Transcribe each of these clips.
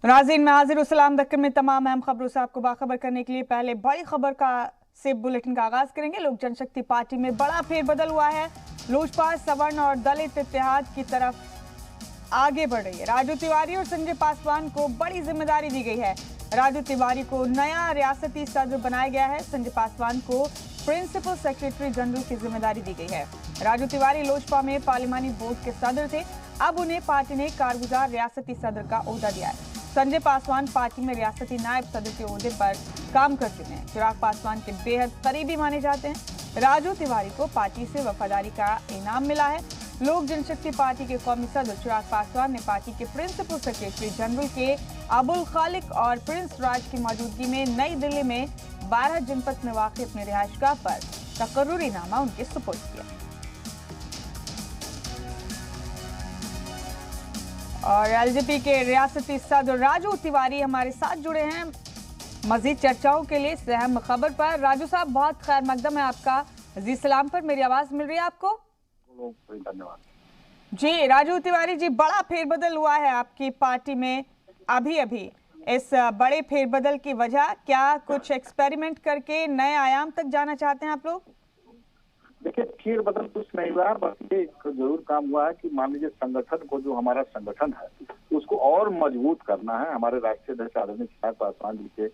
नाज़रीन, मैं हाजिर सलाम दक्कन में तमाम अहम खबरों से आपको बाखबर करने के लिए पहले बड़ी खबर से बुलेटिन का आगाज करेंगे। लोक जनशक्ति पार्टी में बड़ा फेरबदल हुआ है। लोजपा सवर्ण और दलित इत्तेहाद की तरफ आगे बढ़ रही है। राजू तिवारी और संजय पासवान को बड़ी जिम्मेदारी दी गई है। राजू तिवारी को नया रियासती सदर बनाया गया है। संजय पासवान को प्रिंसिपल सेक्रेटरी जनरल की जिम्मेदारी दी गई है। राजू तिवारी लोजपा में पार्लिमानी बोर्ड के सदर थे, अब उन्हें पार्टी ने कारगुजार रियासती सदर का ओहदा दिया है। संजय पासवान पार्टी में रियासती नायब सदर के ओहदे पर काम कर चुके हैं। चिराग पासवान के बेहद करीबी माने जाते हैं। राजू तिवारी को पार्टी से वफादारी का इनाम मिला है। लोक जनशक्ति पार्टी के कौमी सदर चिराग पासवान ने पार्टी के प्रिंसिपल सेक्रेटरी जनरल के अबुल खालिक और प्रिंस राज की मौजूदगी में नई दिल्ली में 12 जनपद में वाक़ अपने रिहायशगाह पर तकर्रुरीनामा उनके सुपुर्द किया। और एलजेपी के रियासती सदर राजू तिवारी हमारे साथ जुड़े हैं मजीद चर्चाओं के लिए इस अहम खबर पर। राजू साहब, बहुत खैर मकदम है आपका। जी सलाम पर मेरी आवाज मिल रही है आपको? धन्यवाद जी। राजू तिवारी जी, बड़ा फेरबदल हुआ है आपकी पार्टी में अभी अभी। इस बड़े फेरबदल की वजह क्या, कुछ एक्सपेरिमेंट करके नए आयाम तक जाना चाहते हैं आप लोग? देखिए, फेरबदल कुछ नहीं हुआ, बस ये एक जरूर काम हुआ है कि मान लीजिए संगठन को, जो हमारा संगठन है उसको और मजबूत करना है। हमारे राष्ट्रीय अध्यक्ष आदरणीय चिराग पासवान जी के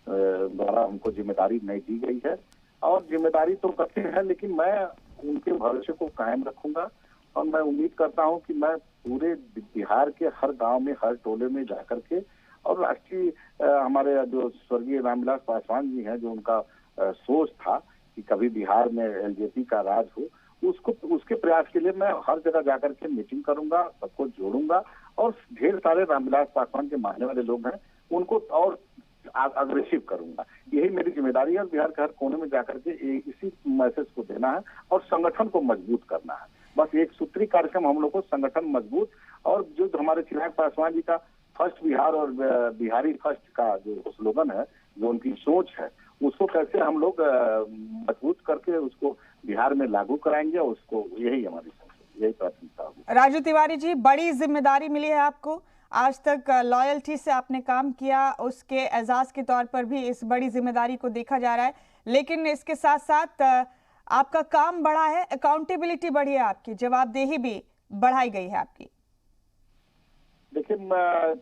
द्वारा हमको जिम्मेदारी नहीं दी गई है, और जिम्मेदारी तो कठिन है, लेकिन मैं उनके भरोसे को कायम रखूंगा। और मैं उम्मीद करता हूं कि मैं पूरे बिहार के हर गांव में, हर टोले में जाकर के, और राष्ट्रीय हमारे जो स्वर्गीय रामविलास पासवान जी हैं, जो उनका सोच था कि कभी बिहार में एलजेपी का राज हो, उसके प्रयास के लिए मैं हर जगह जाकर के मीटिंग करूंगा, सबको जोड़ूंगा, और ढेर सारे रामविलास पासवान के मानने वाले लोग हैं उनको और अग्रेसिव करूंगा। यही मेरी जिम्मेदारी है। बिहार के हर कोने में जाकर के इसी मैसेज को देना है और संगठन को मजबूत करना है। बस एक सूत्री कार्यक्रम हम लोग को, संगठन मजबूत, और जो हमारे चिराग पासवान जी का फर्स्ट बिहार और बिहारी फर्स्ट का जो स्लोगन है, जो उनकी सोच है, उसको कैसे हम लोग मजबूत करके उसको बिहार में लागू कराएंगे, उसको यही हमारी यही प्राथमिकता होगी। राजू तिवारी जी, बड़ी जिम्मेदारी मिली है आपको। आज तक लॉयल्टी से आपने काम किया, उसके एजाज के तौर पर भी इस बड़ी जिम्मेदारी को देखा जा रहा है, लेकिन इसके साथ साथ आपका काम बढ़ा है, अकाउंटेबिलिटी बढ़ी है, आपकी जवाबदेही भी बढ़ाई गई है आपकी। देखिए,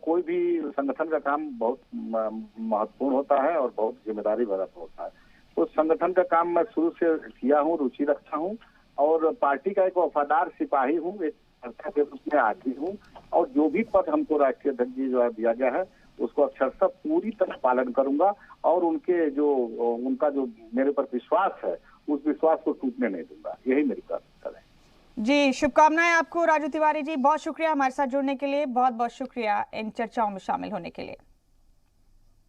कोई भी संगठन का काम बहुत महत्वपूर्ण होता है और बहुत जिम्मेदारी भरा होता है। तो संगठन का काम मैं शुरू से किया हूँ, रुचि रखता हूँ, और पार्टी का एक वफादार सिपाही हूँ, एक संस्था के रूप में आती हूँ, और जो भी पद हमको राष्ट्रीय अध्यक्ष जी जो दिया गया है उसको अक्षरशः पूरी तरह पालन करूंगा, और उनका जो मेरे पर विश्वास है उस विश्वास को टूटने नहीं दूंगा। यही मेरी प्राथमिकता है। जी, शुभकामनाएं आपको राजू तिवारी जी। बहुत शुक्रिया हमारे साथ जुड़ने के लिए, बहुत बहुत शुक्रिया इन चर्चाओं में शामिल होने के लिए।